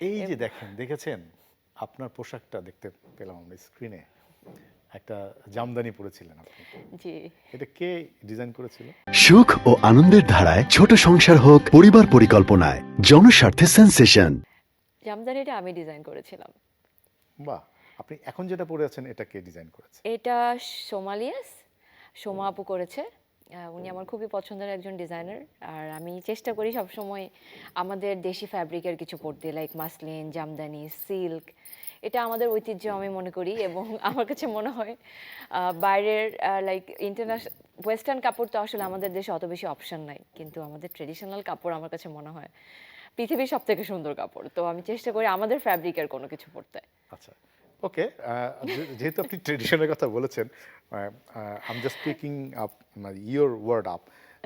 এই যে দেখেছেন আপনার পোশাকটা দেখতে পেলাম আমরা স্ক্রিনে, একটা জামদানি পরেছিলেন আপনি। জি। এটা কে ডিজাইন করেছিল? সুখ ও আনন্দের ধারায় ছোট সংসার হোক পরিবার পরিকল্পনায় জনস্বার্থে সেন্সেশন। জামদানিটা আমি ডিজাইন করেছিলাম। বাহ! আপনি এখন যেটা পরে আছেন এটা কে ডিজাইন করেছে? এটা সোমালিয়াস, সোমা আপু করেছে। উনি আমার খুবই পছন্দের একজন ডিজাইনার। আর আমি চেষ্টা করি সবসময় আমাদের দেশি ফ্যাব্রিকের কিছু পরতে, লাইক মাসলিন, জামদানি, সিল্ক। এটা আমাদের ঐতিহ্য আমি মনে করি এবং আমার কাছে মনে হয় বাইরের লাইক ইন্টারন্যাশনাল ওয়েস্টার্ন কাপড় তো আসলে আমাদের দেশে অত বেশি অপশন নাই, কিন্তু আমাদের ট্রেডিশনাল কাপড় আমার কাছে মনে হয় পৃথিবীর সব থেকে সুন্দর কাপড়। তো আমি চেষ্টা করি আমাদের ফ্যাব্রিকের কোনো কিছু পরতে। আচ্ছা। ওকে, যেহেতু আপনি ট্রেডিশনের কথা বলেছেন, I am just picking up your word up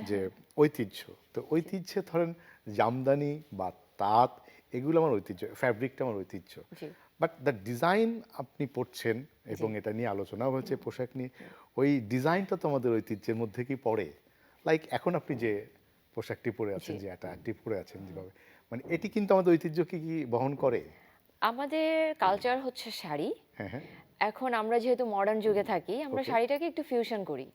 যে ঐতিহ্য। তো ঐতিহ্যে ধরেন জামদানি বা তাঁত এগুলো আমার ঐতিহ্য, ফ্যাব্রিকটা আমার ঐতিহ্য। জি। বাট দ্য ডিজাইন আপনি পড়ছেন এবং এটা নিয়ে আলোচনাও হয়েছে পোশাক নিয়ে, ওই ডিজাইনটা তো আমাদের ঐতিহ্যের মধ্যে কি পড়ে? লাইক এখন আপনি যে পোশাকটি পরে আছেন, জি। যে অ্যাটায়ারটি পরে আছেন যেভাবে, মানে এটি কিন্তু আমাদের ঐতিহ্যকে কি বহন করে? আমাদের কালচার হচ্ছে শাড়ি। হ্যাঁ, হ্যাঁ। এখন আমরা যেহেতু মডার্ন যুগে থাকি, আমরা ওকে। শাড়িটাকে একটু ফিউশন করি।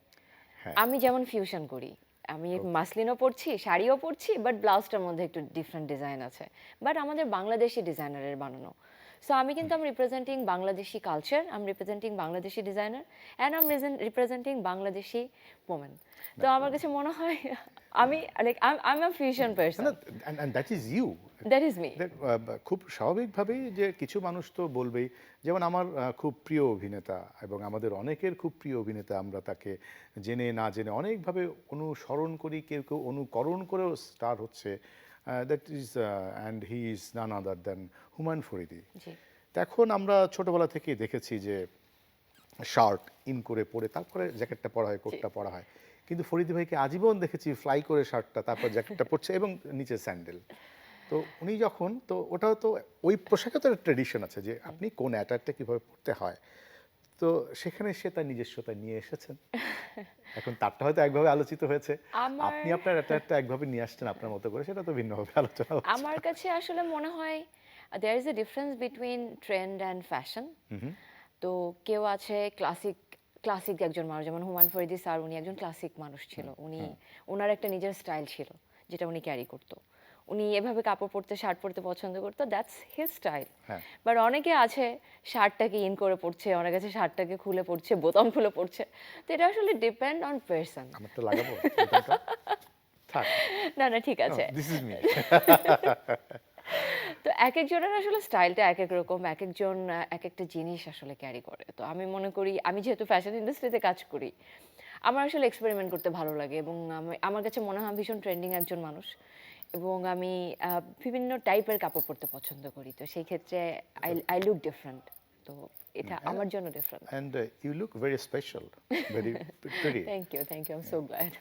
হ্যাঁ। আমি যেমন ফিউশন করি। আমি ওকে। মাসলিনও পরছি, শাড়িও পরছি, বাট ব্লাউজটার মধ্যে একটু ডিফারেন্ট ডিজাইন আছে। বাট আমাদের বাংলাদেশি ডিজাইনারের বানানো। সো আমি কিন্তু I'm representing Bangladeshi culture, I'm representing Bangladeshi designer, and I'm representing Bangladeshi women. তো আমার কাছে মনে হয় আমি like I am a fusion person. না, and that is you. That is me. খুব স্বাভাবিকভাবেই যে কিছু মানুষ তো বলবেই, যেমন আমার খুব প্রিয় অভিনেতা এবং আমাদের অনেকের খুব প্রিয় অভিনেতা, আমরা তাকে জেনে না জেনে অনেকভাবে অনুসরণ করি, কেউ কেউ অনুকরণ করেও স্টার হচ্ছে। That is and he is none other than Humayun Faridi. জি। তো এখন আমরা ছোটবেলা থেকেই দেখেছি যে শার্ট ইন করে পরে তারপরে জ্যাকেটটা পরা হয়, কোটটা পরা হয়, কিন্তু ফরিদি ভাইকে আজীবন দেখেছি ফ্লাই করে শার্টটা তারপর জ্যাকেটটা পরছে এবং নিচে স্যান্ডেল। তো উনি যখন, তো ওটাও তো ওই পোশাকে তো একটা ট্রেডিশন আছে যে আপনি কোন অ্যাটায়ারটা কীভাবে পরতে হয়, তো সেখানে সে তার নিজস্বতা নিয়ে এসেছেন। এখন তারটা হয়তো একভাবে আলোচিত হয়েছে, আমার আপনি আপনার অ্যাটায়ারটা একভাবে নিয়ে আসছেন আপনার মতো করে, সেটা তো ভিন্নভাবে আলোচনা হচ্ছে। আমার কাছে আসলে মনে হয় there is a difference between trend and fashion. তো কেউ আছে ক্লাসিক ক্লাসিক একজন মানুষ, যেমন হুমায়ুন ফরিদি স্যার, উনি একজন ক্লাসিক মানুষ ছিল। উনি ওনার একটা নিজের স্টাইল ছিল যেটা উনি ক্যারি করতো। উনি এভাবে কাপড় পরতে, শার্ট পরতে পছন্দ করতো, দ্যাটস হিজ স্টাইল। হ্যাঁ। বাট অনেকে আছে শার্টটাকে ইন করে পড়ছে, অনেকে আছে শার্টটাকে খুলে পড়ছে, বোতাম খুলে পড়ছে। তো এটা আসলে ডিপেন্ড অন পারসন। আমারটা লাগাবো বোতামটা? থাক। না না, ঠিক আছে। This is me. তো এক একজনের আসলে স্টাইলটা এক এক রকম, এক একজন এক একটা জিনিস আসলে ক্যারি করে। তো আমি মনে করি, আমি যেহেতু ফ্যাশন ইন্ডাস্ট্রিতে কাজ করি, আমার আসলে এক্সপেরিমেন্ট করতে ভালো লাগে এবং আমার কাছে মনে হয় আমি ভীষণ ট্রেন্ডিং একজন মানুষ এবং আমি বিভিন্ন টাইপের কাপড় পরতে পছন্দ করি। তো সেই ক্ষেত্রে আই লুক ডিফারেন্ট। তো এটা আমার জন্য different. And you look very special, very pretty. Thank you, I am so glad.